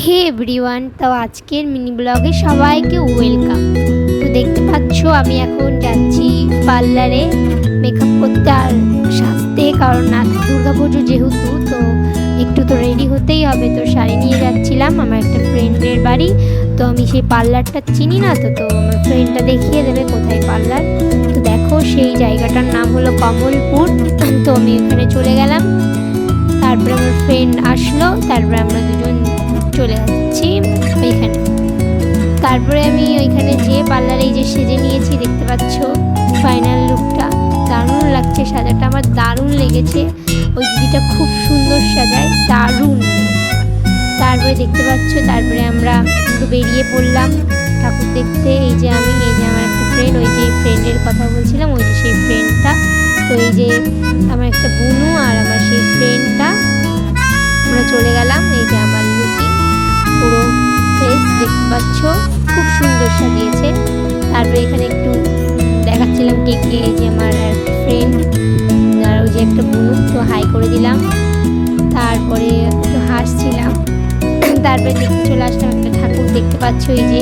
হে everyone, তো আজকের mini ব্লগে সবাইকে ওয়েলকাম। তো দেখতে পাচ্ছ আমি এখন যাচ্ছি পার্লারে মেকআপ করতে আর সাজতে, কারণ দুর্গাপুজো যেহেতু তো একটু তো রেডি হতেই হবে। তো শাড়ি নিয়ে যাচ্ছিলাম আমার একটা ফ্রেন্ডের বাড়ি। তো আমি সেই পার্লারটা চিনি না, তো আমার ফ্রেন্ডটা দেখিয়ে দেবে কোথায় পার্লার। তো দেখো সেই জায়গাটার নাম হলো কমলপুর। তো আমি ওখানে চলে গেলাম, তারপরে আমার ফ্রেন্ড আসলো, তারপরে আমরা দুজন চলে যাচ্ছি ওইখানে। তারপরে আমি ওইখানে যেয়ে পার্লারে এই যে সেজে নিয়েছি, দেখতে পাচ্ছ ফাইনাল লুকটা। দারুণ লাগছে সাজাটা, আমার দারুণ লেগেছে। ওই দিদিটা খুব সুন্দর সাজায়, দারুণ লেগেছে। তারপরে দেখতে পাচ্ছ, তারপরে আমরা একটু বেরিয়ে পড়লাম ঠাকুর দেখতে। এই যে আমি, এই যে আমার একটা ফ্রেন্ড, ওই যে ফ্রেন্ডের কথা বলছিলাম, ওই যে সেই ফ্রেন্ডটা। তো এই যে আমার একটা বুনু আর আমার সেই ফ্রেন্ডটা, আমরা চলে গেলাম। এই যে আমার লুকিং পুরো ফেস দেখতে পাচ্ছ, খুব সুন্দর সাজিয়েছে। তারপরে এখানে একটু দেখাচ্ছিলাম কে কে। এই যে আমার একটা ফ্রেন্ড আর ওই যে একটা বুনু, তো হাই করে দিলাম। তারপরে একটু হাসছিলাম। তারপরে দেখতে চলে আসলাম একটা ঠাকুর, দেখতে পাচ্ছ এই যে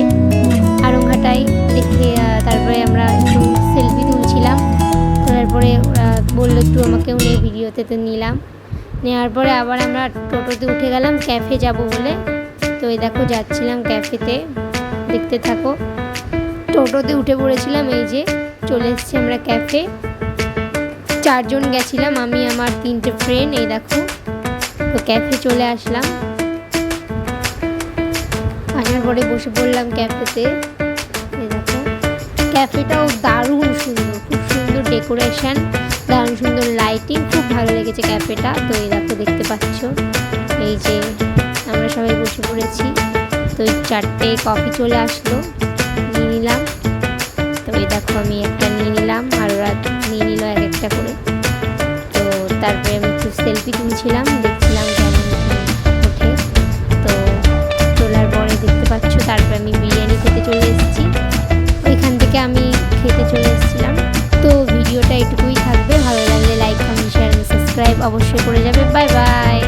আরংঘাটায় দেখে। তারপরে আমরা একটু সেলফি তুলছিলাম। তারপরে বললো একটু আমাকেও নিয়ে ভিডিওতে, তো নিলাম। নেওয়ার পরে আবার আমরা টোটোতে উঠে গেলাম ক্যাফে যাব বলে। তো এই দেখো যাচ্ছিলাম ক্যাফেতে, দেখতে থাকো। টোটোতে উঠে পড়েছিলাম, এই যে চলে এসেছি আমরা ক্যাফে। 4 জন গেছিলাম, আমি আমার 3টে ফ্রেন্ড। এই দেখো, তো ক্যাফে চলে আসলাম। আসার পরে বসে পড়লাম ক্যাফেতে। এই দেখো ক্যাফেটাও দারুণ সুন্দর, খুব সুন্দর ডেকোরেশন, দারুণ সুন্দর লাইটিং, খুব ভালো লেগেছে ক্যাফেটা। তো এই দেখো দেখতে পাচ্ছ, এই যে আমরা সবাই বসে পড়েছি। তো এই 4টে কফি চলে আসলো, নিয়ে নিলাম। তো এই দেখো আমি একটা নিয়ে নিলাম, আর ওরা নিয়ে নিল এক একটা করে। তো তারপরে আমি একটু সেলফি তুলছিলাম, দেখছিলাম কেমন ওঠে। তো তোলার পরে দেখতে পাচ্ছ, তারপরে আমি বিরিয়ানি খেতে চলে এসেছি। ওইখান থেকে আমি খেতে চলে এসেছিলাম। তো ভিডিওটা এটুকুই থাকবে, ভালো লাগলে লাইক, কমেন্ট, শেয়ার, সাবস্ক্রাইব অবশ্যই করে যাবে। Bye bye.